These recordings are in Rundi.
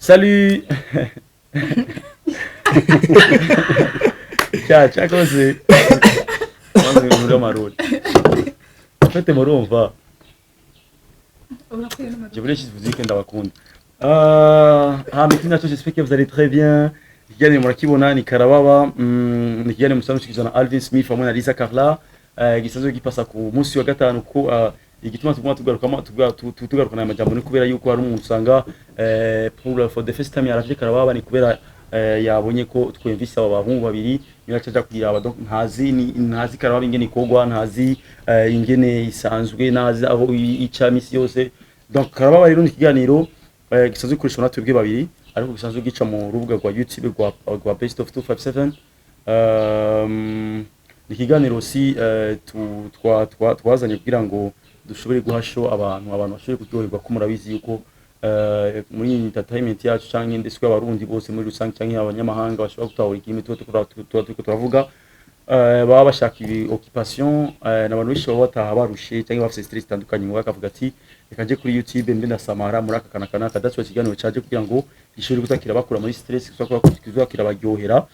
Salut. Ciao, come sei? Quando mi volevo maroni. Fate moromva. Je voulais juste vous dire que ndabakunda. Mikina j'espère que vous allez très bien. Ikiganiro murakibona ni Karababa, ni ikiganiro musanzwe kizana na Alvin Smith hamwe na Lisa Carla, gisanzwe gipasa ku munsi wa gatanu ko igituma tuguma tugarukana amajambo ni kubera yuko hari umuntu usanga for the first time yaravye Karababa ni kubera yabonye ko twemvise aba bahungu babiri niracaja kugira aba ntazi Karababa ingene ikogwa, ntazi ingene isanzwe, nazi aho ica misi yose. Donc Karababa rero ni ikiganiro gisanzwe kurishwa natwebwe babiri ariko gisanzwe gica mu rubuga rwa YouTube rwa Best of 257. Ni ikiganiro si twazanye kugira ngo dushobore guhasho abantu bashobore kuryoherwa ko murabizi yuko muri entertainment yacu canke ndetse y'abarundi bose muri rusange canke abanyamahanga bashobora gutahura ikimi turiko turavuga baba bashaka occupation n'abantu benshi baba bataha barushe canke bafite stress itandukanye mu bakavuga ati reka nje kuri YouTube mbe ndasamara muri aka kana kadatswe kiganiro caje kugira ngo gishobore kuzakira bakura muri stress kuzakira baryohera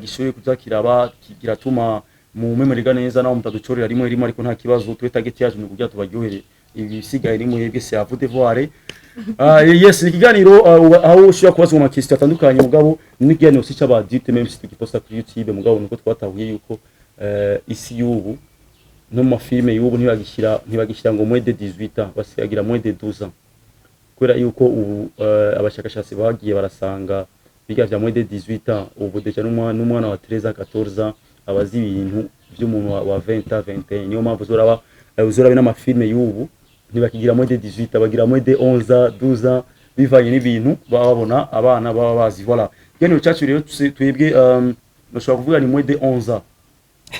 gishobore kuzakira bakigira tuma mu memoriga neza naho mutaducorera rimwe ariko nta kibazo twe target yacu ni kugira tubaryohere ibisigaye rimwe yebwe c'est à vous de voir. Yes, ni kiganiro aho ushobora kubaza mu question atandukanye mugabo ni kiganiro si cy'abadite même si tugiposta kuri YouTube mugabo nuko twatahuye yuko isi y'ubu no mu filme y'ubu ntibagishyira ngo moins de 18 ans basigagira moins de 12 ans kubera yuko ubu abashakashatsi bagiye barasanga biga vya moins de 18 ans ubu deja n'umwana wa 13 ans 14 ans abazi ibintu by'umuntu wa 20 ans 21. Niyo mpamvu uzora n'amafilme y'ubu ntibakigira moins de 18 abagira moins de 11 ans 12 ans bivanye n'ibintu babona abana baba bazi. Voilà, ikiganiro cyacu rero twebwe bashobora kuvuga ni moins de 11 ans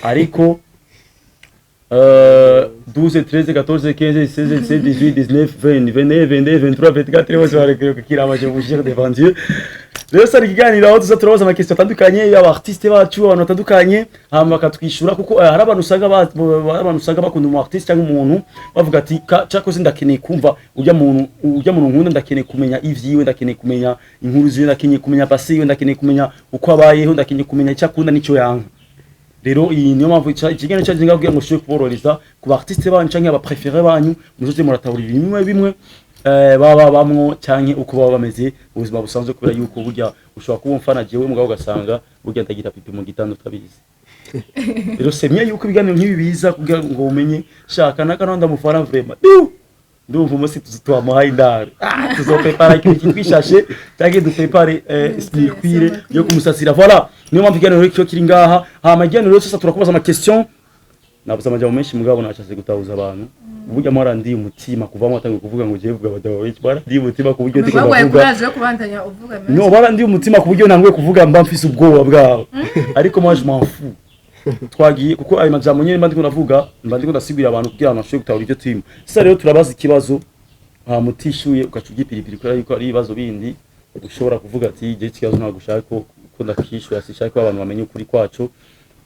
ariko 12, 13, 14, 15, 16, 17, 18, 19, 20, 21, 22, 23, 24 bose barekera amaje bujire devant Dieu. Rero sari kiganiro aho tuzaturabaza ama question atandukanye y'abartiste bacu abantu batandukanye hama bakatwishura kuko hari abantu usanga bakunda umu artiste cyangwa umuntu bavuga ati cyakoze ndakeneye kumva ujya muntu nkunda ndakeneye kumenya ivyiwe, ndakeneye kumenya inkuru ziwe, ndakeneye kumenya passé, ndakeneye kumenya uko abayeho, ndakeneye kumenya icyakunda nico yanka. Rero iyi niyo mpamvu ikiganiro cyaje ngavuga ngo ushobore kubororeza ku artiste banyu cyangwa aba préféré banyu muzoze muratahurira bimwe baba bamwo cyane uko baba bameze ubuzima busanzwe kubera yuko burya ushobora kuba umfana jewe mugabo ugasanga burya ndagira pipi mu gitando utabizi. Rero semye yuko ibiganiro nk'ibi biza kugira ngo umenye shaka nakanonda mufana vraiment ndumva umunsi tuzitwamuhaye indaro tuzoprepara ikintu twishashe cyangwa duprepare slikwire yo kumusasira. Voilà, niyo mpamvu ikiganiro rero kiri ngaha hama ikiganiro rero sasa turakubaza ama question nabuza amajambo menshi mugabo nacaze gutahuza abantu burya mora ndi umutima kuvamo atangiye kuvuga ngo je vuga abagabo benshi bara ndi umutima ku buryo ndiko ndavuga no bara ndi umutima ku buryo ntangwe kuvuga mba mfise ubwoba bwawe ariko moi je m'en fous twagiye kuko ayo majambo nyene mba ndiko ndasigurira abantu kugira ngo ashobore gutahura iryo timu. Sasa rero turabaza ikibazo mutishuye ukacugira ipiripiri kubera yuko ari ibibazo bindi ushobora kuvuga ati je ikibazo ntabwo ushaka ko ndakishura sishaka ko abantu bamenye ukuri kwacu.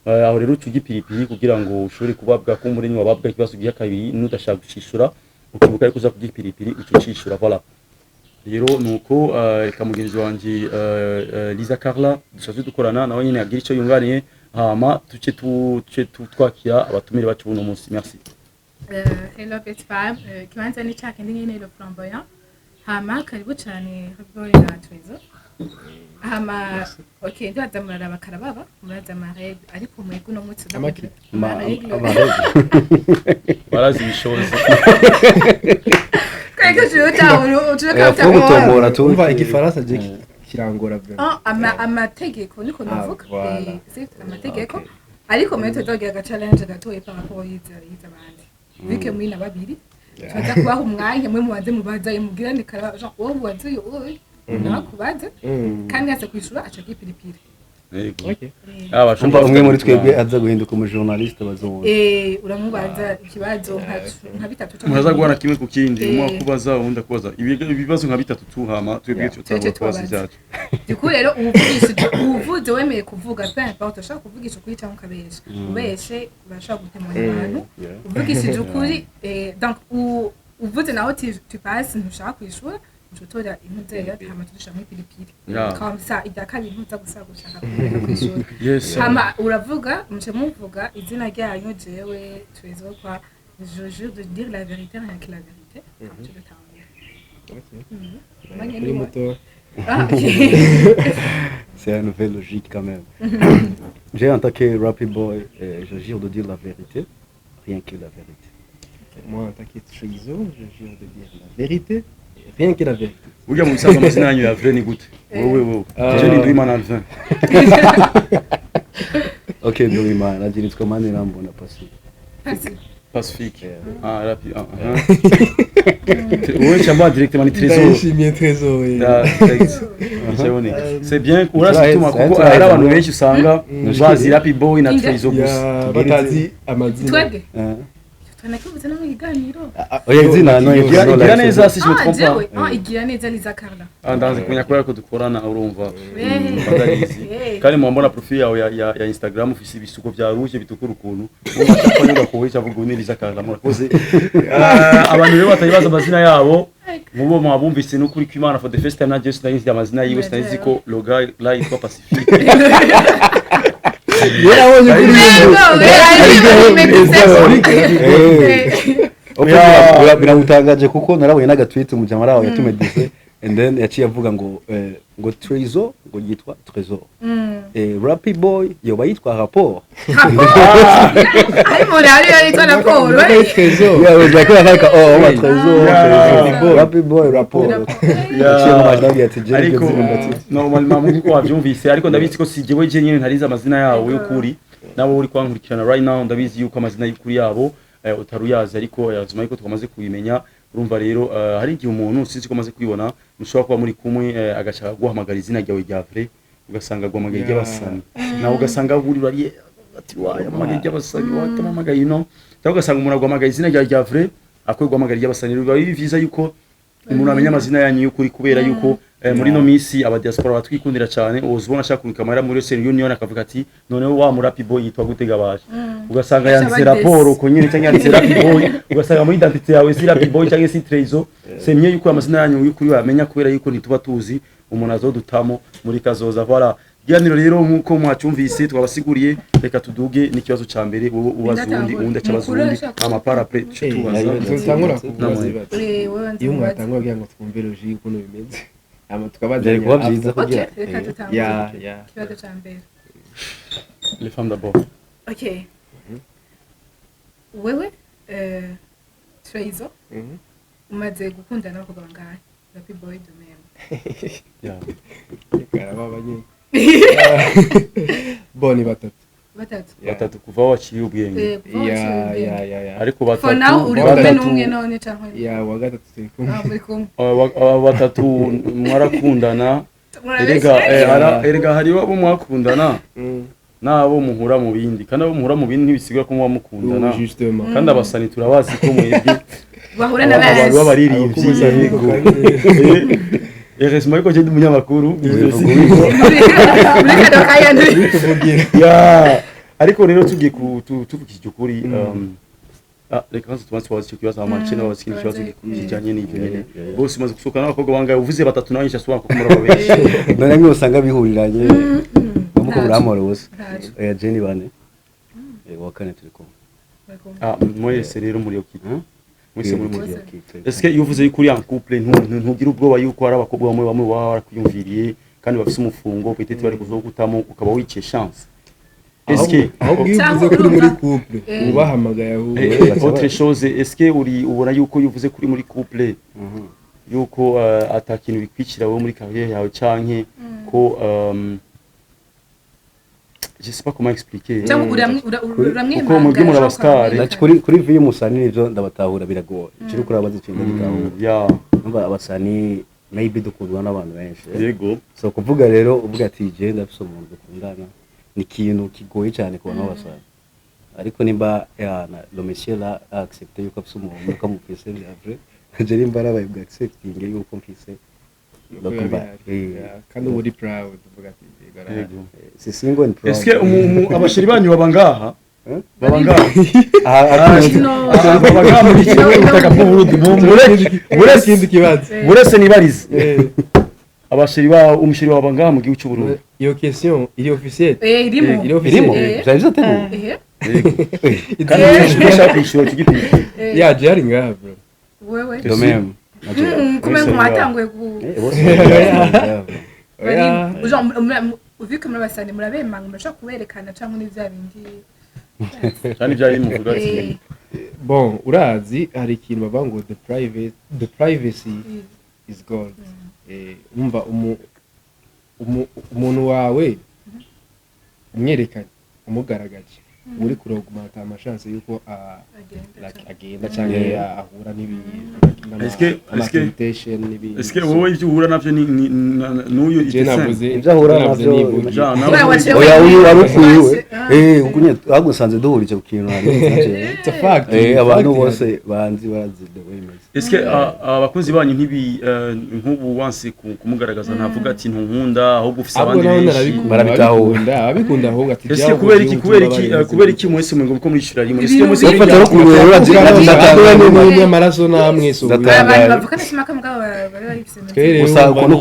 Aho rero ucugira ipiripiri kugira ngo ushobore kubabwa ko muri wababwa ikibazo giya kabiri n'udashaka gucishura ukibuka yuko uza kugira ipiripiri ucishura. Voilà, rero nuko reka mugenzi wanje Lisa Carla dusaze dukorana nawe nyine agira icyo yunganiye hama tuce twakira abatumire bacu buno munsi. Merci. Hello Best Fab, kibanza ni cyake ndi nyine le flamboyant hama karibu cyane Habiboy na Trezo. Hama okay ndaza muraraba Karababa muraza marege ariko mwego no mutse marege barazi bishoboza kayiko cyuta utuka kutombora tumva igifaransa je kirangora vraiment amategeko niko navuga amategeko ariko mwe tuzogira challenge gatoye pa ko yiza abandi bike muri na babiri twaza kubaha umwanya mwe mubanze mubaza imugirane Karababa Jean wowe wanze yo nakubaza kandi ase kwishura aca gipiripiri. Okay. Abashumba umwe muri twebwe aza guhinduka umu journaliste bazobona. Uramubaza ikibazo nka bitatu cyo. Muraza guhana kimwe ku kindi umwe kubaza undi kubaza ibibazo nka bitatu tuhama twebwe tutabaza cyacu. Diko rero uvuze wemeye kuvuga peu importe ushaka kuvugisha kuri cyangwa kabesha ubeshe urashaka gutemanya abantu uvugishije ukuri donc uvuze naho tu passes ntushaka kwishura utora impuzeya hama tudushamwe ipiripiri Yeah. comme ça ijya kabiri ntuza gusa gushaka kumenya kwishura Yes. hama uravuga muce muvuga izina ryanyu jewe Trésor kwa je jure de dire la vérité rien que la vérité tu le temps Kuri moto. ah ok C'est une nouvelle logique quand même. J'ai en tant que rapper boy, je jure de dire la vérité, rien que la vérité. Moi, en tant que Trésor, je jure de dire la vérité, rien que la vérité. Ujya mu bisaza amazina yanyu ya vrai ni gute? Wowe. Je ni Ndwimana Alvin. Ok, Ndwimana, la direct commande Rambona passé. Pacifique. Ah, rapide. Oui, chamba directement ni Trésor. Ndayishimiye Trésor. C'est bien urazituma kuko ari abantu benshi usanga bazi Rapid Boy na Trésor gusa. Batazi amazina. twebwe tunakibuze no mu kiganiro Oya izina no Igira neza si je me trompe jewe pas. igira neza Liza Carla Ndazi kumenya ko ariko dukorana urumva. Eh. Badarizi. Kandi mu mbona profile yawe ya Instagram ufise ibisuko vya rouge bitukura ukuntu. Umashaka nyuga ko wica vuga uniriza Carla murakoze. Abantu rero batayibaza amazina yabo mubo mwabumvise n'ukuri kw'Imana for the first time na just nayizi amazina yiwe sinayizi ko loga la yitwa Pacifique. yarabonye kuri biramutangaje kuko narabonye n'agatweet mu jamara wawe yatumedise and then yaciye avuga ngo Trésor ngo yitwa Trésor Rapid Boy yoba yitwa Rapport ari muri ari yitwa raporo Trésor. yeah like like Trésor Rapid Boy Rapport yaciye mu majwi ati je ariko normalement nkuko wavyumvise ariko ndabizi ko sijewe je nyene ntariza amazina yawo y'ukuri nabo uri kwankurikirana right now ndabizi yuko amazina y'ukuri yabo utaruyazi ariko yazuma yuko twamaze kubimenya urumva rero hari igihe umuntu sinzi ko amaze kwibona mushobora kuba muri kumwe agashaka guhamagara izina ryawe rya vrai ugasanga guhamagara ry'abasani nawe ugasanga buri bari ati waya amagara ry'abasani watamamagaye ino cyangwa ugasanga umuntu aguhamagara izina rya vrai akwiye guhamagara ry'abasani biba biviza yuko umuntu amenya amazina yanyu y'ukuri kubera yuko muri no misi aba diaspora batwikundira cyane uzubona ashaka kubikamera muri Western Union akavuga ati noneho wa mu Rapid Boy yitwa gutega baje ugasanga yanditse raporo ko nyine cyangwa yanditse Rapid Boy ugasanga muri identité yawe si Rapid Boy cyangwa si Trésor c'est mieux yuko amazina yanyu y'ukuri wamenya kubera yuko ntituba tuzi umuntu azodutamo muri kazoza voilà Gianiro rero nkuko mwacyumvise twabasiguriye reka tuduge n'ikibazo ca mbere wowe ubazundi undi acabazundi amapara après tubaza Tutangura kubaza ibibazo. wewe Iyo mwatangura kugira ngo twumve logique ukuntu bimeze. Ama tukabaza. byari kuba byiza okay kugira reka tutangure Ya. ikibazo ca mbere les femmes d'abord okay wewe Trésor umaze gukundana n'abakobwa bangahe Rapid Boy de même yeah Karababa nyine. Boni batatu. batatu kuva waciye ubwenge Ya. ariko for now uri kumwe n'umwe none cyangwa Ya wa gatatu turi kumwe. muri kumwe batatu mwarakundana erega hari abo mwakundana nabo muhura mu bindi kandi abo muhura mu bindi ntibisigura ko muba mukundana Justement. kandi abasani turabazi ko mwebwe bahura na basi abantu b'abaririmbyi yego heureusement ko je ndi umunyamakuru muri kado kayandi ya ariko rero tugiye tuvugije ukuri reka nzi tubanze twabaza icyo kibazo amanche n'abo basikini kibazo kijanye n'ibyo nyene bose maze gusohoka n'abakobwa bangaye uvuze batatu nawe nyisha ko muri abo benshi none mwe usanga bihuriranye bamuko buramoro bose Jenny bane wa kane turi kumwe mwese rero muri yo kitu mwese muri muri yo kitu est-ce iyo uvuze yuko uri en couple ntugira ubwoba yuko hari abakobwa bamwe baba barakwiyumviriye kandi bafise umufungo peut-être bari kuzogutamo ukaba wice chance est-ce aho bwivuze kuri muri couple ubahamagaye ahubwo autre chose est-ce uri ubona yuko yuvuze kuri muri couple yuko atakintu bikwikira wowe muri carrière yawe canke ko je sais pas comment expliquer uko mubyo muri abastar kuri vie y'umusani nivyo ndabatahura biragoye kiri kuri abazi cyenda gitahura ya numva abasani maybe dukundwa n'abantu benshi yego so kuvuga rero uvuga ati je ndafise umuntu dukundana ni ikintu kigoye cyane ku bantu b'abasani ariko nimba le monsieur là accepter yuko afise umuntu ukamufise après je nimba arabaye bwa accepting yuko mfise kandi uri proud uvuga ati yego c'est single and proud est-ce que abashiri banyu baba ngaha babanga No. babanga muri kimwe ubutaka bw'uburundi ikindi kibazo burese nibarize abashiri ba umushiri wa banga mu gihugu cy'u Burundi iyo question iri officielle irimo iri officielle Byari byateguwe. kandi special issue kigiti yaje ari ngaha bro wewe Domem. kumenya mwatanguye ku oya uvike muri basane murabemanga murashaka kuberekana cyangwa muri bya bindi kandi byari bimuvuga ati bon urazi hari ikintu bavuga ngo the privacy is gold umva umuntu wawe umwerekanye umugaragaje uri kurogumata amashanse yuko agenda cyangwa ahura Est-ce que wowe ibyo uhura navyo n'uyu Ibyo ahura navyo oya uyu arukwiwe ugunye agusanze duhurije ku kintu it's a fact abantu bose banzi bazi the way meze. Est-ce que abakunzi banyu ntibi nk'ubu wansi kumugaragaza ntavuga ati ntunkunda ahubwo ufise abandi barabikunda ahubwo ati Est-ce que kubera iki mwese mwe ngo ko mwishura rimwe est-ce que mwese Ufata no kurura ni amaraso namwe so abantu bavuga nashima ko mugabo bari barifise gusa kono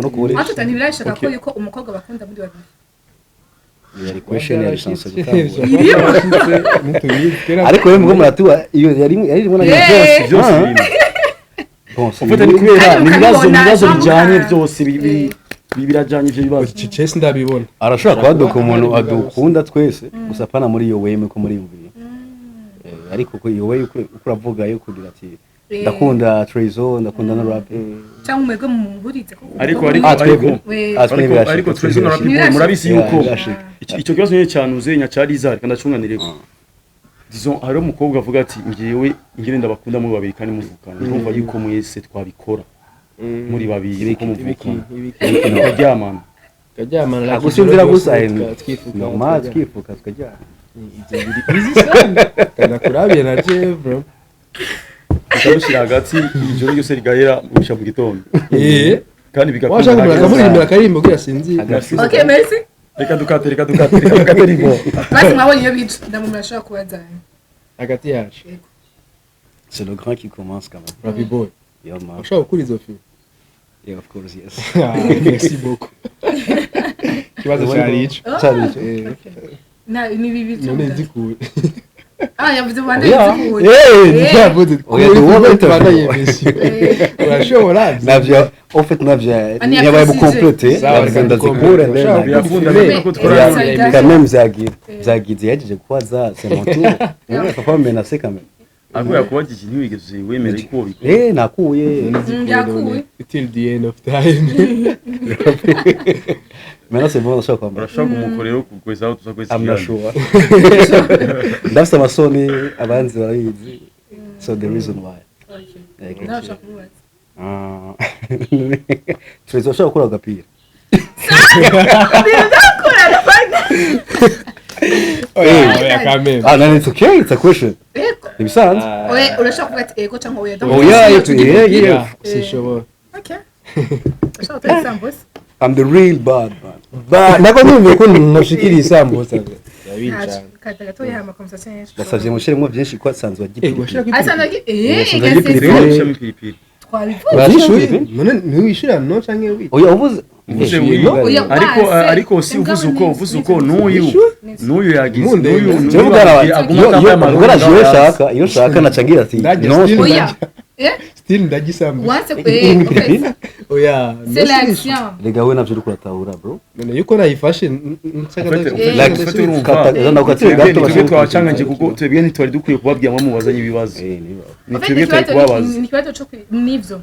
kuri Ati ntibirashaka ko yuko umukobwa bakunda muri babiri yari question ya lisansi ariko rero mugomba muratuba iyo yari rimwe na byose birimo ufata ni kubera ni ibibazo bijyanye byose birajyanye ibyo bibazo Chess ndabibona arashobora kwaduka umuntu adukunda twese gusa pana muri iyo weme ko muri mvuye ariko ko iyo way ukuravuga yo kugira ati ndakunda Trezor ndakunda na rap cyangwa umwego muhurize ariko Trezor na rap murabisi yuko icyo kibazo nyine cyanuze nyacari izari kandi acunganireko disons hari umukobwa avuga ati ngiyewe ingene ndabakunda muri babiri kandi muvukana ndumva yuko mwese twabikora muri babiri ko muvukana karyamana gusinzira gusa normal twifuka tukajyana kana kurabye na je bro ukabushyira hagati ijoro ryose rigahera ubisha mu gitondo kandi washaka kumuririmbira akarimbo kugira sinzi Okay, merci. reka dukate ribo Basi mwabonye iyo bica ndamumurashaka kubazanya. hagati yacu c'est le grand qui commence quand même Ravi boy yeah man ushaka gukura izo film yeah of course yes merci beaucoup kibazo cyari ico Na ni bibi none zikure yavuze bande zikure. yavuze urashobora navyo en fait navyo yabaye complete ndakanda zikure quand même zagize yaje kwaza c'est mon tour on peut pas menacer quand même ako yakubaje ikintu wigeze wemera ko bikora nakuye Yakuye. till the end of time maintenant c'est bon ça comme urashaka umukorero kugweza aho tuzakweza I'm not sure ndafite amasoni abanzi barayizi so the reason why Okay. Ndashaka kubaza. Trezor ushaka gukora agapira oya kameme no it's okay it's a question Ego. ibisanzwe Oya urashaka kuvuga ati ego cyangwa oya. yeah sishobora Okay. Urashaka kuvuga sambos. I'm the real bad man nako numve ko nashikira isambusa yabica Kata gato yama conversation yenshi. ndasavye mushiremo byinshi ko asanzwe agira Asana ipiripiri gasese. none ntiwishira no canke wi oya uvuze uvuze wiyo ariko si uvuze uko n'uyu yagize ubwo iyo shaka nacangira ati no Oya. still ndagisambusa Once okay. oya C'est l'action. rega we navyo uri kuratahura bro none yuko nayifashe twebwe twabacanganje kuko twebwe ntitwari dukwiye kubabwira ngo mubazanye ibibazo ni twebwe twari kubabaza Ni kibazo cyo nivyo.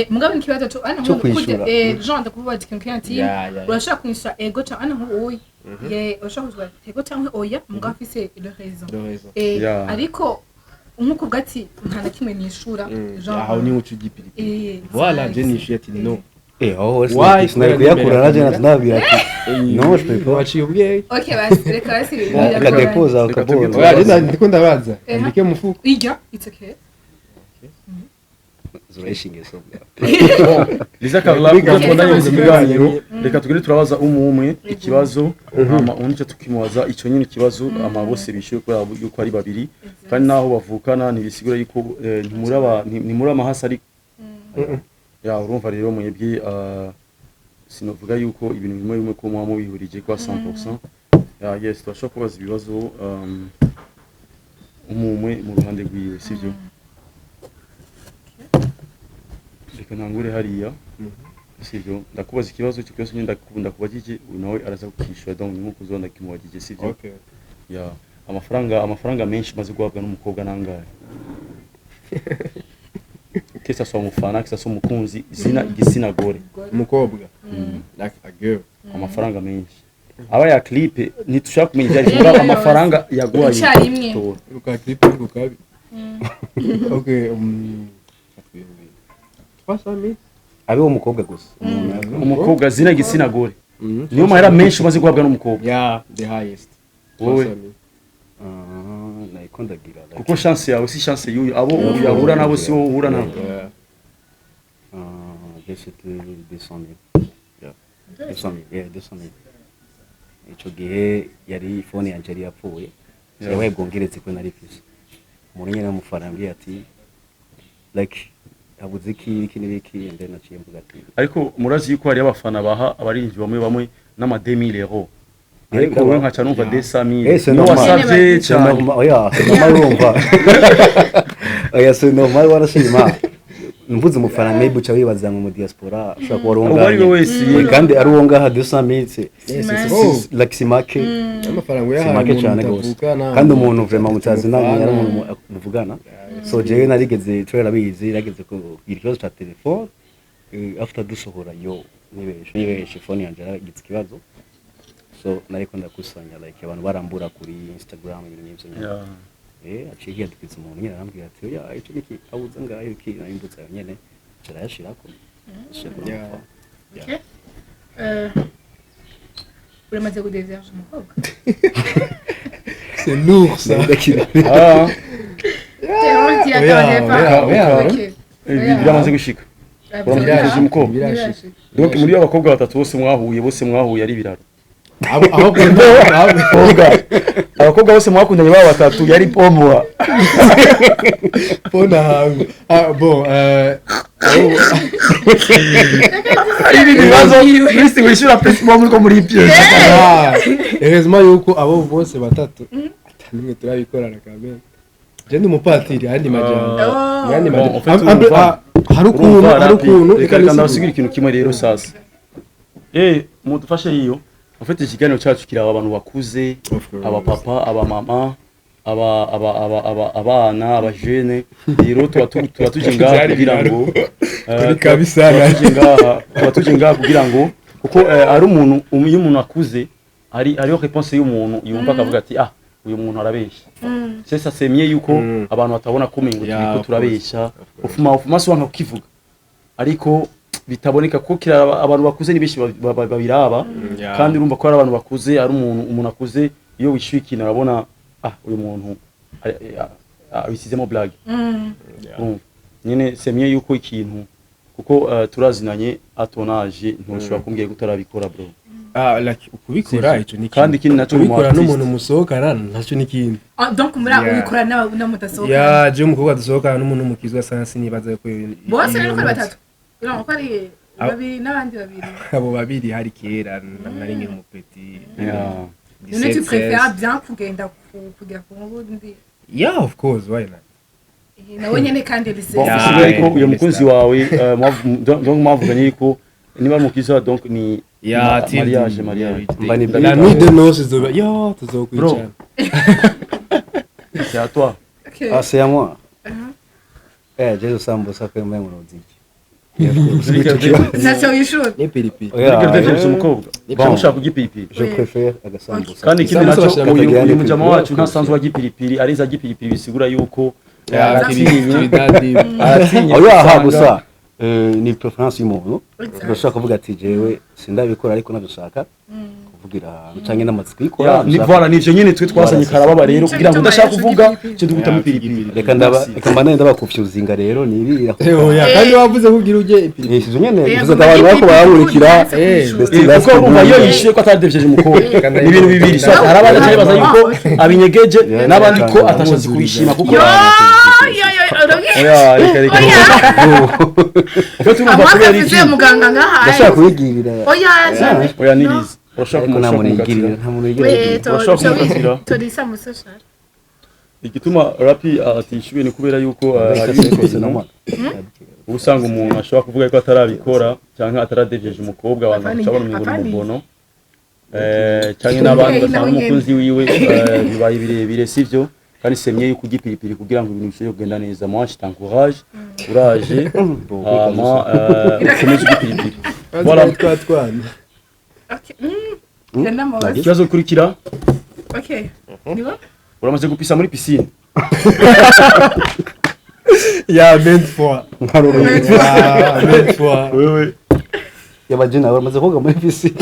Mugabo ni kibazo cyo ana Cyo kwishura. Jean ndakubaza ikintu cyantini. Urashaka kwishyura ego cyangwa ana nk'uyu. Urashaka kuvuga ego cyangwa oya mugabo afise le raison. Ariko nkuko gati nta na kimwe nishura Jean. aho ni ucu gipiri voilà je nishuye ati no why sinari kuyakura naje natunabira ati no je peux pas waciye ubwiye Okay basi reka basi. akadepoza akabona oya ndiko ndabaza ndike mufuko Ija it's okay. zurayishingiye so Liza Carla kuko twandanye mu kiganiro reka tugire turabaza umwe ikibazo undi cyo tukimubaza icyo nyine ikibazo bose bishyuye ko yuko ari babiri kandi naho bavukana ntibisigura yuko ntimuri amahasa ari ya urumva rero mwebwe sinovuga yuko ibintu bimwe ko muba mubihurije kwa 100%. Yes, turashobora kubaza ibibazo umwe mu ruhande rwiwe sivyo. Reka ntangure hariya sivyo, ndakubaza ikibazo cyose nyine ndakunda kubagije nawe araza kukishura donc nko kuzonda kimubagije sivyo. Okay. Ya amafaranga menshi maze guhabwa n'umukobwa nangahe? Kesa so mufana kesa so mukunzi igitsina gore umukobwa like a girl amafaranga menshi aba ya clip ntitushaka kumenya cyari amafaranga yaguhaye uka clip ukabi okay twasami abe umukobwa gusa umukobwa zina igitsina gore niyo mahera menshi maze guhabwa n'umukobwa yeah the highest wowe nayikondagira kuko chance yawe si chance y'uyu abo yahura nabo si wowe uhura nabo c'était 200,000 yeah 200,000 ico gihe yari phone yanje yari yapfuye yabaye bwongeretse ko nari fise umuntu nyene amufarambye ati like abuze iki n'ibiki ndende naciye mvuga ati ariko murazi yuko hari abafana baha abarinzi bamwe n'ama 2000 euros ariko wowe nkaca numva 200,000 niyo wasavye cyane oya normal urumva oya c'est normal warashima mvuze umufaranga maybe uca wibaza mu diaspora ushaka ko waronga kandi ari wonga 200,000 like simake amafaranga yahaye kandi umuntu vraiment mutazi nani yari umuntu muvugana so jewe narigeze trailer bizi rageze ko ikibazo cha telefone after dusohora yo nibeshe phone yanje yaragitse ikibazo so nariko ndakusanya like abantu barambura kuri Instagram ibintu nk'ivyo aciye yadukitse umuntu nyine arambwira ati oya ico niki abuze ngayo iki naimbutse nyene carayashirako okay uramaze kudeserge umukobwa c'est lourd ça biramaze gushika uramaze umukobwa donc muri abakobwa batatu bose mwahuye ari biraro abakobwa bose mwakundanye baba batatu yari pomwa pona hangu bon ibi bibazo Kristo wishura Facebook ko muri pye heureusement yuko abo bose batatu atanimwe turabikorana kamera je ndi umupatiri handi majana hari ukuntu reka ndabasigira ikintu kimwe rero sasa mudufashe hiyo ufite ikiganiro cyacu kiraba abantu bakuze abapapa abamama abana abajene rero tuba tuje ngaha kugira ngo tuje ngaha kugira ngo kuko ari umuntu iyo umuntu akuze ariyo réponse y'umuntu yumva akavuga ati uyu muntu arabeshya sesa semye yuko abantu batabona ko mengo turiko turabeshya ufuma so wanka kukivuga ariko bitaboneka ko kira abantu bakuze ni beshi babiraba kandi urumva ko ari abantu bakuze ari umuntu akuze iyo wishyuye ikintu arabona uyu muntu abisizemo blague nyine semye yuko ikintu kuko turazinanye atonaje ntushobora kumbwiye gutarabikora bro like ukubikora ico ni kandi kindi naco ubikora n'umuntu musohokana naco ni kindi donc muri ubikora n'amutasohokana ya je umukobwa dusohokana n'umuntu mukizwa sana sinibaza ko bose ni batatu urumva ko ari babiri n'abandi babiri abo babiri hari kera nari nkiri umupeti none tu préfères bien kugenda kujya ku ngundi yeah of course why not nawe nyene kandi ariko uyu mukunzi wawe donc mwavuganye ko niba mukiza donc ni mariage la nuit de noces yo tuzokwicana c'est à toi c'est à moi je sambo ça fait même roziki Nacyo yishura ni pilipili umukobwa bamushaka kugipilipili je préfère agasambo kandi ikindi naco uyu mujama wacu ntasanzwe wagipilipili ariza gipilipili bisigura yuko oya gusa ni preference y'umuntu urashaka kuvuga ati jewe sindabikora ariko nabishaka kuvugira ahantu canke n'amatsiko ikora ni voilà nivyo nyene twe twasanye karababa rero kugira ngo ndashaka kuvuga cyo dugutamo piripiri reka mbane ndabakufyuzinga rero nibirira oya kandi wavuze kugira uje ipiripiri ivyo nyene bivuze abantu bariko baramurikira kuko umva iyo yishiye ko atadevyeje umukobwa ni ibintu bibiri so hari abandi cyari baza yuko abinyegeje n'abandi ko atashatse kubishima kuko oya reka ko turumva kubera iki muganga ngaha ndashaka kubigirira oya nirize urashaka nta muntu yigirira urashaka kumukatira turisa musashara igituma rapi atishyuwe ni kubera yuko usanga umuntu ashobora kuvuga ko atarabikora cyangwa ataradejeje umukobwa abantu bacabona umugore umubono cyangwa n'abandi basanga umukunzi wiwe bibaye birebire sivyo kandi semye yuko ugipiripiri kugira ngo ibintu bishobore kugenda neza moi je t'encourage courage ukomeze ugipiripiri voilà twatwana ikibazo gikurikira okay niba uramaze gupisa muri piscine ya maintes fois wewe yabajina bamaze koga muri piscine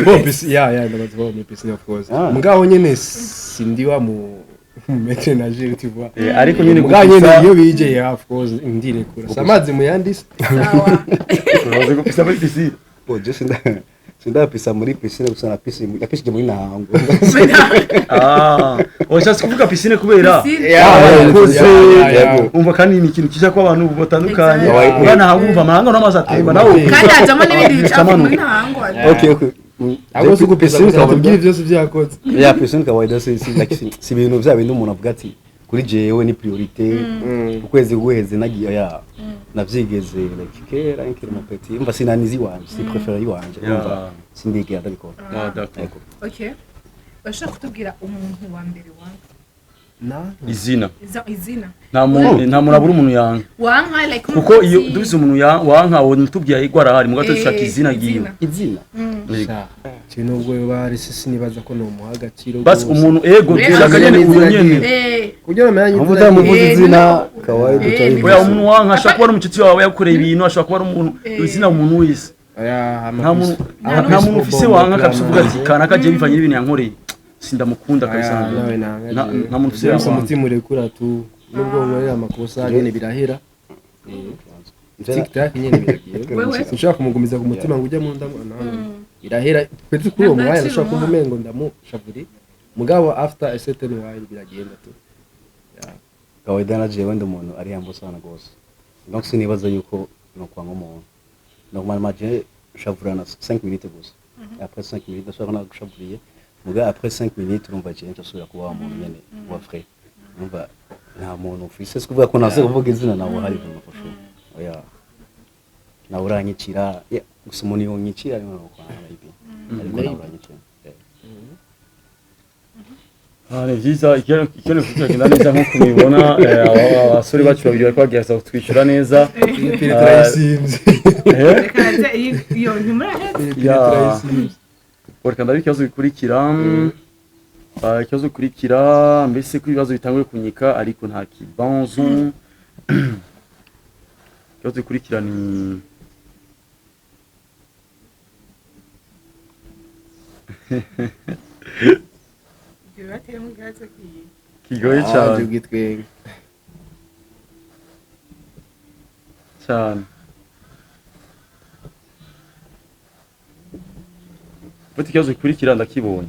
bon piscine ya ndamaze koga muri piscine of course mugaho nyene sindiwa mu metre nagire tu vois ariko nyene mugaho nyene iyo bije ya of course ndire kura samazi muyandise sawa uramaze gupisa muri piscine bo je sindapisa muri piscine gusa na piscine yakishije muri nahango oshaka kuvuga piscine kubera umva kandi ni ikintu kiza ko abantu batandukanye bana hangumva amahanga n'amazi atemba nawe kandi hajamo n'ibindi bicafu muri ntahango okay ahubwo suko piscine twabwira byose byakoze ya piscine kawaida si ibintu bya bintu umuntu avuga ati kuri jewe ni priorité ukwezi guheze nagiye ya navyigeze like kera nkiri mu petit umva sinanizi wanje si préféré wanje umva simbige adabikora d'accord okay bashaka kutubwira umuntu wa mbere wanga izina nta muntu abura umuntu yanga wanga like kuko iyo dufise umuntu wanka wo ntubwiye igwara hari mu gato dushaka izina giyo izina cyo nubwo bari sisi nibaza ko no muha agaciro basi umuntu ego dushaka nyene unyene kugira amenye umuvuza muvuza izina kawaida cyane oya umuntu wanka ashaka kuba umucuti wawe yakoreye ibintu ashaka kuba umuntu izina umuntu wese nta muntu ufise wanka kabisa uvuga ati kana kaje bivanye n'ibintu yankoreye sindamukunda kabisa nta muntu ufise wanka umutima urekura tu nubwo ngorera amakosa nyene birahera TikTok nyene biragiye sinshaka kumugumiza ku mutima ngo ujya mu ndamu irahera kwete kuri uwo mwanya nashaka kumumengo ndamushavuri mugabo after a certain while biragenda tu kawaida na jewe ndi umuntu ari yambo sana gose donc sinibaza yuko no kwa umuntu normalement je shavurana 5 minutes gusa après 5 minutes ndashaka na gushavuriye mugabo après 5 minutes urumva je nsubira kuba umuntu nyene wa frère umva nta muntu ufise kuvuga ko naze kuvuga izina nawe hari mu mafasho oya na uranyicira gusa umuntu yonyicira ari mu kwa ibi ariko na uranyicira ni vyiza ikintu kugenda neza nko kumibona abasore bacu babiri bariko bagerageza kutwishyura neza turayisimvye iyo ntimuraheze reka ndabe ikibazo bikurikira mbese ko ibibazo bitanguye kunyika ariko nta kibanzo ikibazo bikurikira ni kigoye cyane Bati ikibazo gikurikira ndakibonye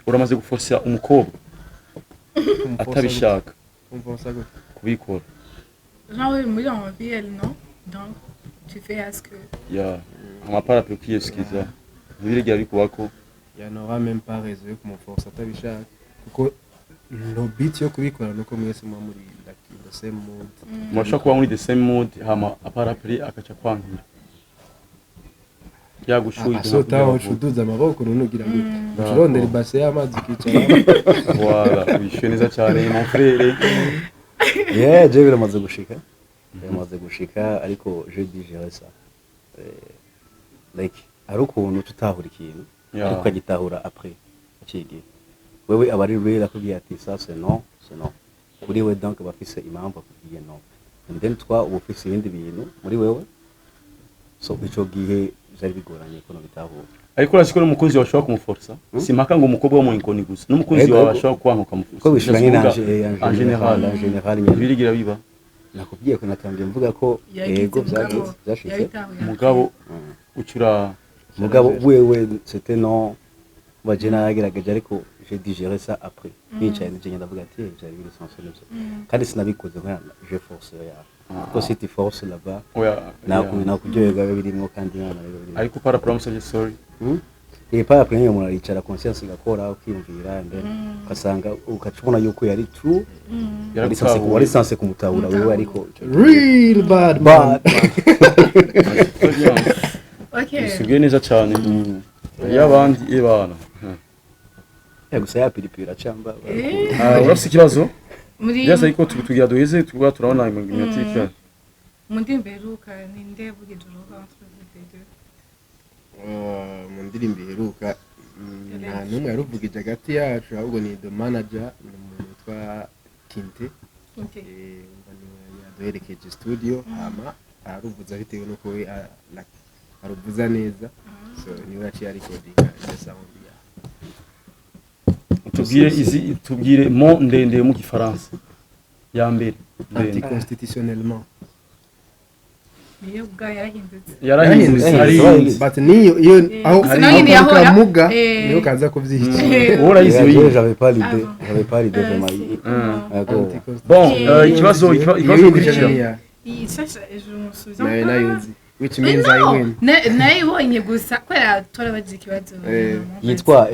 uramaze guforsa umukobwa atabishaka kubikora genre muri en VL non donc tu fais à ce que ya amapara pe kwiyeskiza ntibirigera bikubako ya n'aura même pas raison yo kumuforsa atabishaka kuko no bit yo kubikora nuko mwese mwa muri the same mood mwashaka kuba muri the same mood hama apara pe akaca kwankira yagushuye asota ushuduza amaboko nunugira gute urondera ibase y'amazi kicara wala wishyuye neza cyane mon frère je biramaze gushika ariko je digere ça like ari ukuntu tutahura ikintu ariko ukagitahura après akigi wewe abari rero akubwiye ati ça c'est non kuri we donc bafise impamvu akubwiye non and then twa ubufise ibindi bintu muri wewe so ico gihe byari bigoranye ko no bitahura ariko urashiko n'umukunzi wawe ashobora kumuforsa simpaka ngo umukobwa wo mu inkoni gusa n'umukunzi wawe ashobora kubanka ukamuforsa ko bishira en general birigira biba nakubwiye ko natangiye mvuga ko yego byashitse umugabo ucura mugabo wewe c'était non bajena yagerageje ariko j'ai digéré ça après nicaye nje ndavuga ati byari biri sensible kandi sinabikoze nka je force ya ko city force là-bas nakuryoherwa birimo kandi nana rero ariko para promise sorry para après umuntu aricara conscience igakora ukiyumvira and then ukasanga ukacubona yuko yari true wari sanse kumutahura wewe ariko real bad man okay bisubiye neza cyane y'abandi ibana gusa yapiripira acamba urafise ikibazo muri yasa ariko tugira duheze tuba turabona imagnetique mu ndimberuka ni ndevuge duruka mu ndirimbo iheruka nta n'umwe yaruvugije hagati yacu ahubwo ni the manager ni umuntu witwa Kinte yaduherekeje studio hama aruvuza bitewe nuko we aruvuza neza so niwe yaciye recordinga iyo sound tubwire mo ndende mu gifaransa ya mbere anticonstitutionnellement niyo bwa yarahindutse but niyo aho kamuga niyo kaza kuvyihita urayizi j'avais pas l'idée vraiment bon ikibazo kurikira iyi sasa ejo musubiza nayuzi which means I win nayibonye gusa kwera turabaje ikibazo yitwa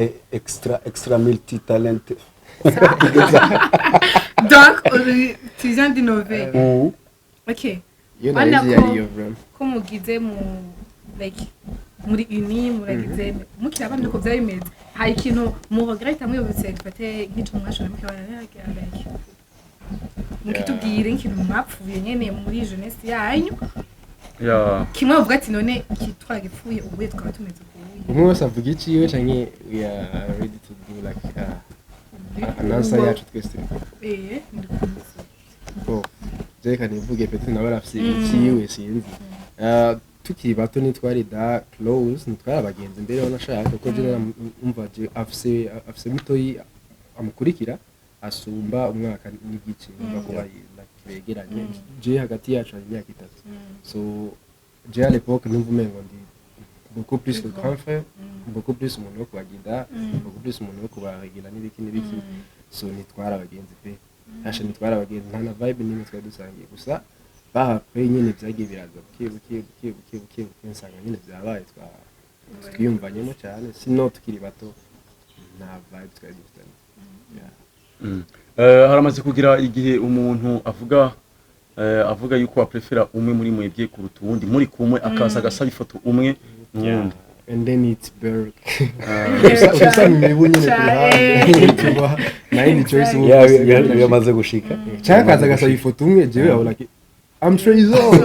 extra multi talent donc tu viens d'innover ok yo nayizi yariyo bro ko mugize mu like muri uni muragize mukira abandi ko byabimeze hari ikintu muhogereta mwibutse dufate nk'icyo mwashona mukibana like mukitubwire nk'ikintu mwapfuye nyene muri jeunesse yanyu kimwe uvuga ati none kitwagipfuye ubuye twaba tumeze kubuye umwe wese avuga ikiwe canke we are ready to do like anansa yacu twese oh jeka nivuge pete nawe arafise ikiwe sinzi tukiri bato nitwari da close nitwari abagenzi mbere wanashaka ko je umva je afise mutoyi amukurikira asumba umwaka n'igice bakuba begeranye je hagati yacu ari imyaka 3 so je à l'époque numva umengo ndi beaucoup plus que grand frère beaucoup plus umuntu wo kubagida beaucoup plus umuntu wo kubagira n'ibiki so nitwara abagenzi pe hasha nitwara abagenzi nta na vibe nimwe twari dusangiye gusa bahapre nyine byagiye biraza buke nsanga nyine byabaye twiyumvanyemo cyane sino tukiri bato nta vibe twari dufitanye haramaze kugira igihe umuntu avuga yuko aprefera umwe muri mwebwe kuruta uwundi muri kumwe akaza agasaba ifoto umwe n'uwundi and then it's Berg usa nyine kuruhande tuba nine choice yamaze gushika cyakaza agasaba ifoto umwe jewe aho like I'm Trezor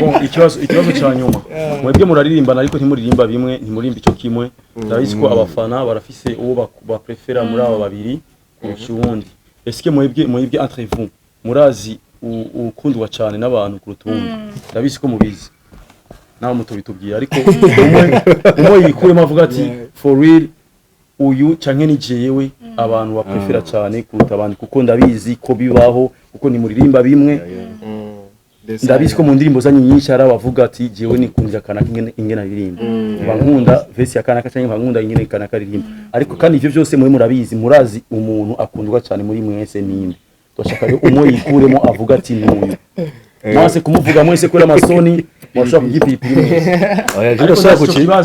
bon ikibazo cya nyuma mwebwe muraririmbana ariko ntimuririmba bimwe ntimurimba icyo kimwe ndabizi ko abafana barafise uwo baprefera muri aba babiri kurusha uwundi eske mwebwe entre vous murazi ukundwa cyane n'abantu kuruta uwundi ndabizi ko mubizi nawe mutobitubwiye ariko umwe yikuremo avuga ati for real uyu canke ni jewe abantu baprefera cyane kuruta abandi kuko ndabizi ko bibaho kuko ni muririmba bimwe ndabizi ko mu ndirimbo zanyu nyinshi hari abavuga ati jewe nikundira kanaka ingena ririmba bankunda vesi ya kanaka cyangwa bankunda ingene kanaka ririmba ariko kandi ivyo byose muri murabizi murazi umuntu akundwa cyane muri mwese ninde twashaka rero umwe yikuremo avuga ati n'uyu mwase kumuvuga mwese kuri amasoni mwashaka kugipipira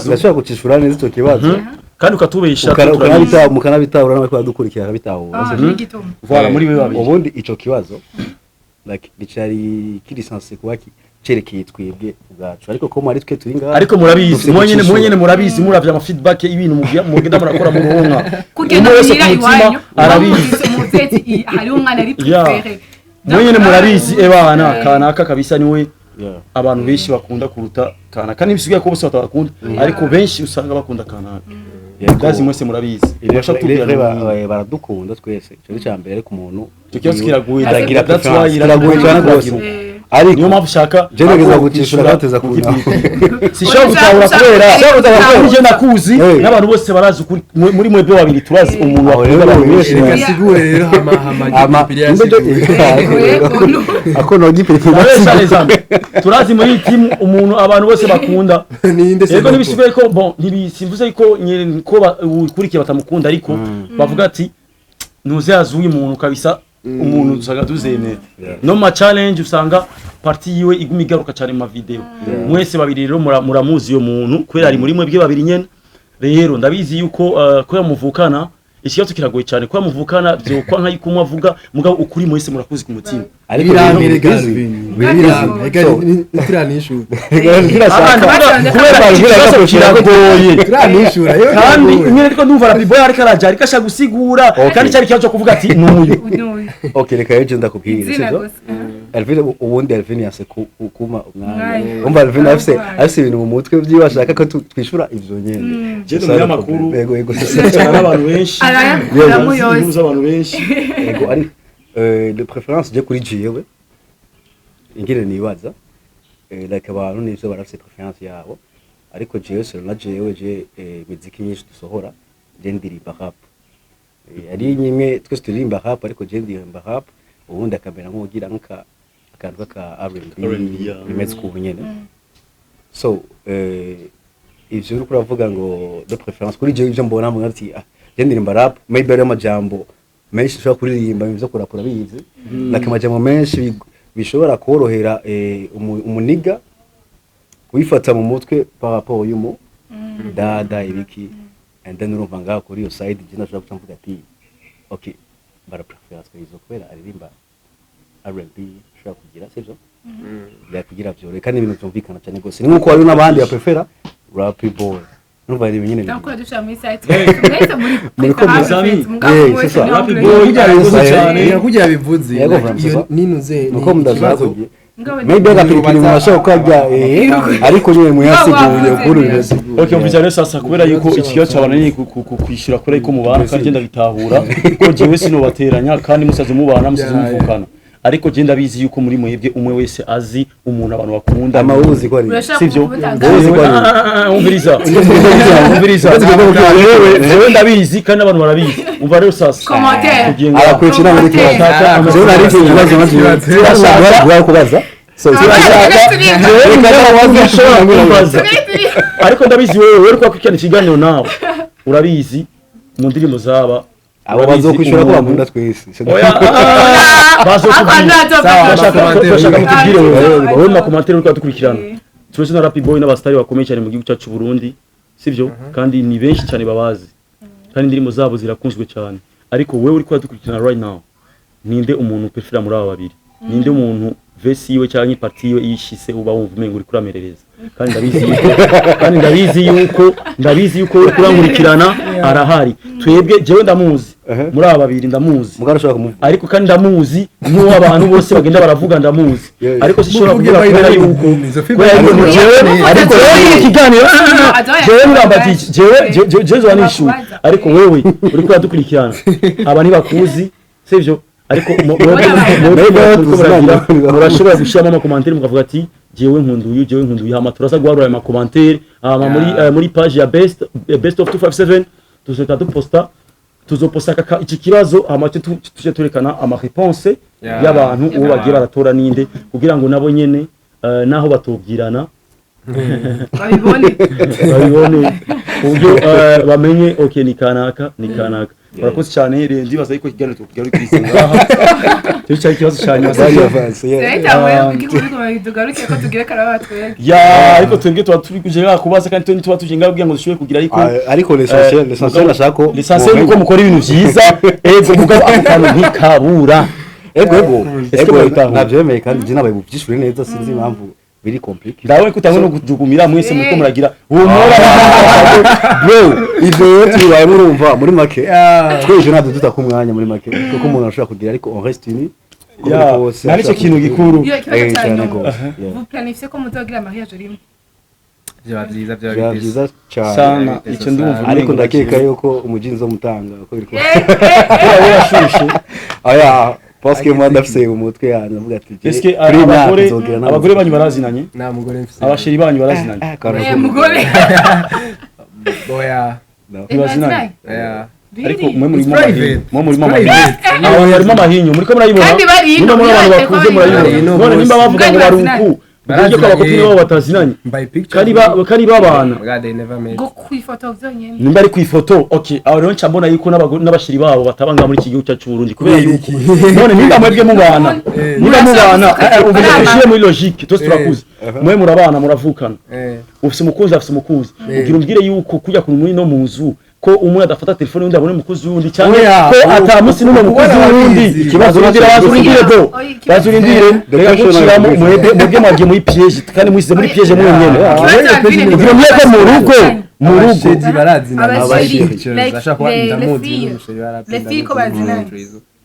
ndashaka gucishura neza icyo kibazo kandi ukatubesha mukanabitahura n'abari kudukurikira akabitahura voilà muri we babiri ubundi ico kibazo like nicari kiri sanse kuba cerekeye twebwe ubwacu ariko ko muri twe turi ngaho ariko murabizi mwenyene murabizi muravye ama feedback y'ibintu mugenda murakora mu ruhonka kugenda mushira iwanyu arabizi muzeti hari umwana ari prefere mwenyene murabizi ebana kanaka kabisa niwe abantu benshi bakunda kuruta kanaka nibisigaye ko bose batakunda ariko benshi usanga bakunda kanaka gazi mwese murabizi ibasha tubwira baradukunda twese cyo cyambere ariko umuntu cyo kibazo kiraguye ndagira preference kiraguye cyane rwose Ariko niyo mpamvu ushaka je nageza gucishura bateza kuna sishobora gutahura kubera uje nakuzi n'abantu bose barazi ukuri muri mwebwe babiri turazi umuntu wakunda abantu benshi reka sigure rero hama ako no gipirikira turazi muri team umuntu abantu bose bakunda yego nibisigaye ko bon nibisimvuze ko ko ukurikiye batamukunda ariko bavuga ati nuze azuye umuntu kabisa umuntu usaga tuzemera no ma challenge usanga parti yiwe iguma igaruka cyane mu video mwese babiri rero muramuzi yo muntu kwera ari muri mwebwe babiri nyene rero ndabizi yuko ko yamuvukana ikibazo kiragoye cyane ko yamuvukana byo kwa nkayi kumwe avuga mugabo ukuri mwese murakuzi ku mutima ariko turanishu kandi nyine ariko ndumva Rapiboy ariko araje ariko ashaka gusigura kandi cyari kibazo kuvuga ati nuyu okay reka yeje ndakubwira sivyo Alvin ubundi Alvin yase kuma umwanya umva Alvin afise ibintu mu mutwe byiwe ashaka ko twishura ivyo nyene je no makuru yego cyane abantu benshi abantu benshi yego ari de préférence je kuri jewe ingire nibaza like abantu nivyo barafise préférence yabo ariko jewe sero na jewe je muziki nyinshi dusohora je ndirimba rap ari nyimwe twese turirimba rap ariko je ndirimba rap ubundi akamera nk'ugira akantu ka R&B bimeze ku nyene so ivyo uri kuravuga ngo de préférence kuri jewe ivyo mbona mu ati je ndirimba rap maybe ari amajambo menshi ushobora kuririmba ivyo kurapura bizi like amajambo menshi bishobora korohera umuniga wifata mu mutwe par rapport y'umu dada ibiki and then urumva ngaho kuri yo side je nashobora kuvuga ati okay bara préférence kwizo kwera aririmba R&B ushobora kugira sivyo kugira byo reka n'ibintu byumvikana cyane gose ni nkuko hari n'abandi ya prefera Rapiboy numva ari nyine ndakora dusha muri site mwese muri komizami Rapiboy cyane kugira bivuze iyo ninuze nuko mudazakugiye maybe agapiripiri mwashaka kujya ariko nyine muyasiguye kuri bimeze okay umvise rero sasa kubera yuko ikibazo cyabana kwishura kure ko mubana kandi genda bitahura ko jewe sino bateranya kandi musaze mubana musaze muvukana ariko je ndabizi yuko muri mwebwe umwe wese azi umuntu abantu bakunda amawuzi ko ari sivyo umviriza jewe ndabizi kandi abantu barabizi umva rero sasa arakwicira muri twashaka jewe nari ikibazo maze kubaza ariko ndabizi wewe uri kwakikana ikiganiro nawe urabizi mu ndirimbo zaba abo bazokwishura ko bakunda twese bashaka mutubwire wowe mu commentaire uri kwadukurikirana twese na Rapiboy n'abastari bakomeye cyane mu gihugu cyacu Burundi sivyo kandi ni benshi cyane babazi kandi indirimbo zabo zirakunzwe cyane ariko wewe uri kwadukurikirana right now ninde umuntu prefera muri aba babiri ninde umuntu vesi yiwe cyangwa parti yiwe yishise uba wumva umengo uri kuramerereza kandi ndabizi yuko uri kurankurikirana arahari twebwe jewe ndamuzi muri aba babiri ndamuzi ariko kandi ndamuzi n'uwo abantu bose bagenda baravuga ndamuzi ariko sishobora kugira kubera yuko ariko wewe ikiganiro jewe ngambati jewe wanishu ariko wewe uri kuradukurikirana aba ntibakuzi sivyo ariko murashobora gushiramo amakomantere mukavuga ati jewe nkunduye hama turasa guharura ayo makomantere muri page ya best of 257 tuzota tuzoposta iki kibazo hama tuje turekana ama réponse y'abantu uwo bagiye baratora ninde kugira ngo nabo nyene naho batubwirana babibone uburyo bamenye okay ni kanaka urakoze cyane ndibaza yuko kiganiro tugaruka kwisenga cyo cyari kibazo cyane ariko twebwe tuba turi kujega kubaza kandi tuba tuje ngabwiye ngo dushobe kugira ariko l'essentiel nashako l'essentiel nuko mukora ibintu byiza ego mugabo akantu ntikabura ego navyemeye kandi je nabaye byishuri neza sinzi impamvu biri compliqué ndawe kutangwe no kujugumira mwese muko muragira humura bro ivyo tubaye murumva muri make tweje nadu tutakumwanya muri make kuko umuntu ashobora kugira ariko on reste uni nari cyo kintu gikuru vous planifiez ko muzogira mariage rimwe byaba byiza sana icyo ndumva ariko ndakeka yuko umujinzo mutanga uko biri ko yashushe aya parce que moi ndafise umutwe yanyu avuga ati est-ce que abagore banyu barazinanye nta mugore mfise abasheri banyu barazinanye mugore oya ntibazinanye ariko mwe muri private. abo barimo amahinyu muriko murayibona Kandi bari ino, muri abantu murate bakuze ko murayibona none nimba bavuga ngo bari uku buryo ko abakopine babo batazinanye by picture kandi babana God they never met ngo kwifoto vyonyene nimba ari ku ifoto okay aho rero ncambona yuko n'abashiri babo batabanga muri iki gihugu cyacu Burundi kubera yuko none nimba mwebwe mubana nimba mubana ubishire muri logique twese turakuze mwe murabana muravukana ufise umukunzi afise umukunzi ugira umbwire yuko kujya ku muri no muzu ko umwe adafata telefone undi abone umukozi wundi cyane ko atamusi n'umwe mukozi wundi ikibazo bagira bazurindire do bazurindire reka gushiramo mwebwe mwagiye muri piège kandi mwisize muri piège mwenyene ugira mweko mu rugo barazina ashaka kuba ndamuzi n'umusheri les filles ko bazinanye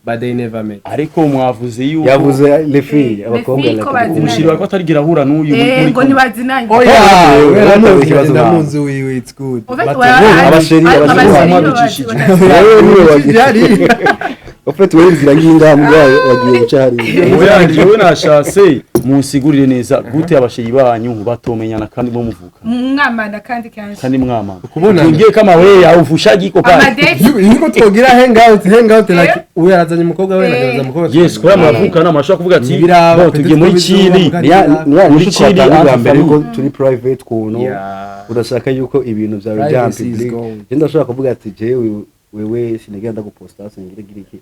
but they never met ariko mwavuze yuko yavuze les filles abakobwa umushiri wako atarigira ahura n'uyu muri ngo nibazinanye ndamuzi wiwe it's good abasheri ufite wewe inzira y'ingaha mugabo wagiye guca hari oyangiwe nashatse munsigurire neza gute abasheri banyu batomenyana kandi bo muvuka mwamana kandi kanshi kandi mwamana kubona ngiye kama wewe yaufusha giko kandi niko twogira hangout like uyu arazanye umukobwa we nagaza umukobwa yes kwa muravuka na mashaka kuvuga ati Nibiraba, tugiye muri Chili muri Chili Chili mbere ko ko turi private kuntu udashaka yuko ibintu byawe bya public genda ushaka kuvuga ati jewe wewe sinigenda guposta sinigire giriki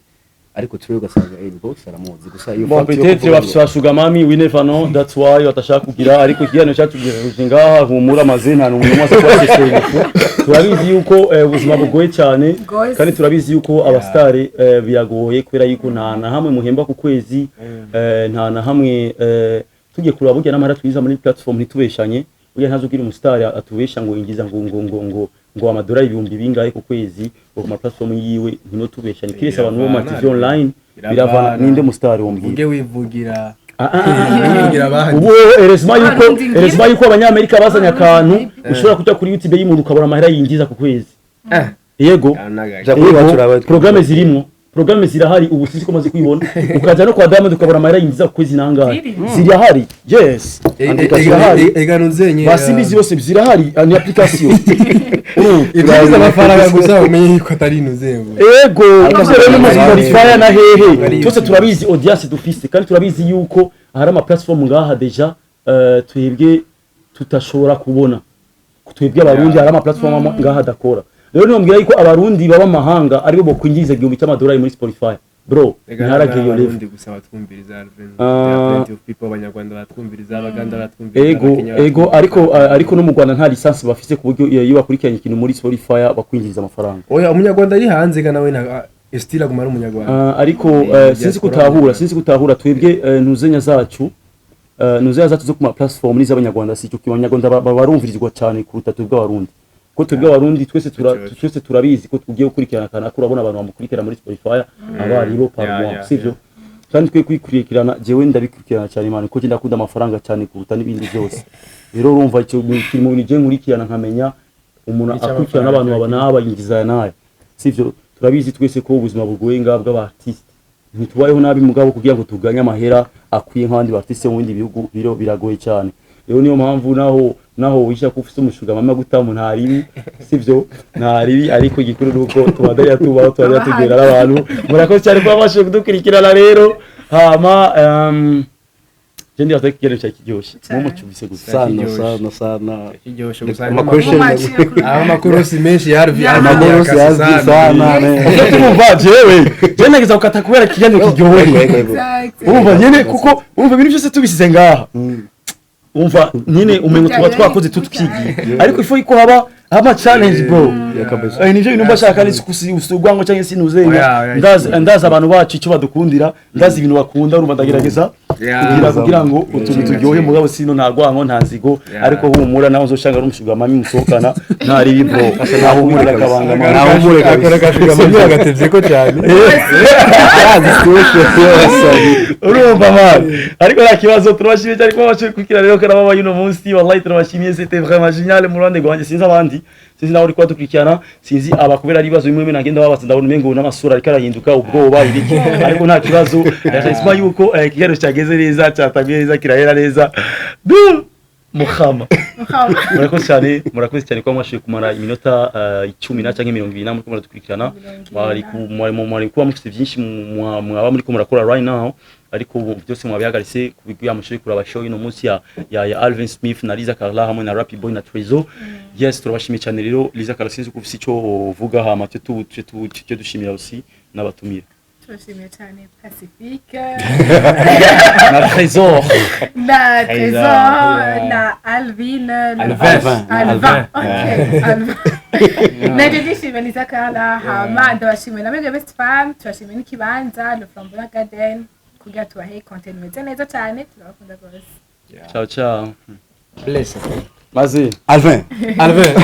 ariko turi ugasanga inbox aramuzi gusa iyo bon peut-être bafashuga mami we never know that's why batashaka kugira ariko kigano cyatugirije ngaha humura amazina no umuntu wase kwaseseye turabizi yuko ubuzima bugoye cyane kandi turabizi yuko abastare biyagoye kubera yuko nta na hamwe muhemba ku kwezi nta na hamwe tugiye kuraba burya n'amara twiza muri platform ntitubeshanye burya ntazugira umustare atubesha ngo ingiza ngo amadolari 1000 bingahe ku kwezi ku ma platform yiwe ntino tubeshanye kirese abantu bo ma TV online biravana ninde mustare wombye uge wivugira ubu eresma yuko abanyamerika bazanye akantu ushobora kujya kuri YouTube y'umuntu ukabona amahera yinjiza ku kwezi yego programme zirimo programme zirahari ubu sinzi ko maze kuyibona ukaza no kwa Diamond ukabona amahera yinjiza ku kwezi nangahe zirahari yes eganunzenye basimizi yose zirahari ni application ibyiza amafaranga gusa umenye ko atari inuzengo ego rero mu Spotify na hehe twese turabizi audience dufise kandi turabizi yuko hari ama platform ngaha deja twebwe tutashobora kubona twebwe abarundi hari ama platform ngaha dakora rero niyombwira yuko abarundi baba mahanga aribo bokwinjiza 1000 cy'amadolari muri Spotify bro ntaragiye yo level gusa batwumviriza plenty of people abanyarwanda batwumviriza abaganda batwumviriza ego ariko no mu Rwanda nta license bafise ku buryo iyo bakurikiranye ikintu muri Spotify bakwinjiza amafaranga oya umunyarwanda ari hanze ga nawe na estira gumara umunyarwanda ariko sinzi kutahura twebwe ntuzenya zacu zo ku ma platform ni z'abanyarwanda si cyo abanyarwanda barumvirizwa cyane kuruta twebwe abarundi ko twebwe abarundi twese turabizi ko tugiye gukurikirana kana kurabona abantu bamukurikira muri Spotify abari bo par sivyo kandi twe kwikurikirana jewe ndabikurikirana cyane imana ko ndakunda amafaranga cyane kuruta n'ibindi byose rero urumva icyo kirimo nije nkurikirana nkamenya umuntu akurikirana abantu babana abayingiza naye sivyo turabizi twese ko ubuzima bugoye ngabwa abartiste ntitubayeho nabi mugabo kugira ngo tuganye amahera akwiye nk'abandi bartiste mu bindi bihugu biro biragoye cyane rero niyo mpamvu naho wisha ko ufite umushuga mama gutamu ntaribi sivyo ntaribi ariko gikuru nuko tubadaya tugera abantu murakoze cyane kuba bashe kudukurikirana rero hama jendi atakigere cyakiryoshye mu mucubise gusa sana kiryoshye gusa amakorosi menshi yarvi sana tumva jewe je nagiza ukata kubera kijyanye kiryoheye umva nyene kuko umva ibintu byose tubisize ngaha umva nyine umenye tuba twakoze tutukigiye ariko ifo iko haba challenge bro nivyo bintu mbashaka ni usugwango cyangwa sinuzenya ndaza abantu bacu icyo badukundira ndaza ibintu bakunda urumva ndagerageza kugira ngo utuntu turyohe mugabo sino ntagwango ntazigo ariko humura naho uzoshanga rumushuga mami musokana ntari bibro naho humura kabanga naho humura kakora kashuga mami agatevye ko cyane urumva man ariko nta kibazo turabashimiye cyane kuba bacu kukira rero kana baba yuno munsi wallahi turabashimiye c'était vraiment génial mu Rwanda rwanje sinza abandi sinzi nawe uri kwadukurikirana sinzi abakubera ari ibibazo bimwe nagenda babaza ndabona umengo n'amasura ariko arahinduka ubwoba ibiki ariko nta kibazo ndashima yuko ikiganiro cyageze neza cyatangiye neza kirahera neza Mukhama murakoze cyane kwa mwashoboye kumara iminota 10 na cyangwa 20 namwe kumara dukurikirana mwari kuba mufite byinshi mwaba muri ko murakora right now ariko byose mwabihagaritse kubigwa amushoboye kuraba show ino munsi ya Alvin Smith na Liza Carla hamwe na Rapid Boy na Trezo. Yes, turabashimiye cyane rero Liza Carla sinzi kufise icyo uvuga hama cyo dushimira aussi n'abatumira. Turashimiye cyane Pacifique na Trésor na Alvin Nende dishimye Liza Carla hama ndabashimiye na Mega Best Fan turashimiye n'ikibanza Le Flamboyant Garden kugira tubahe content meze neza cyane turabakunda rwose. Ciao ciao. Bless. Mazi Alvin Alvin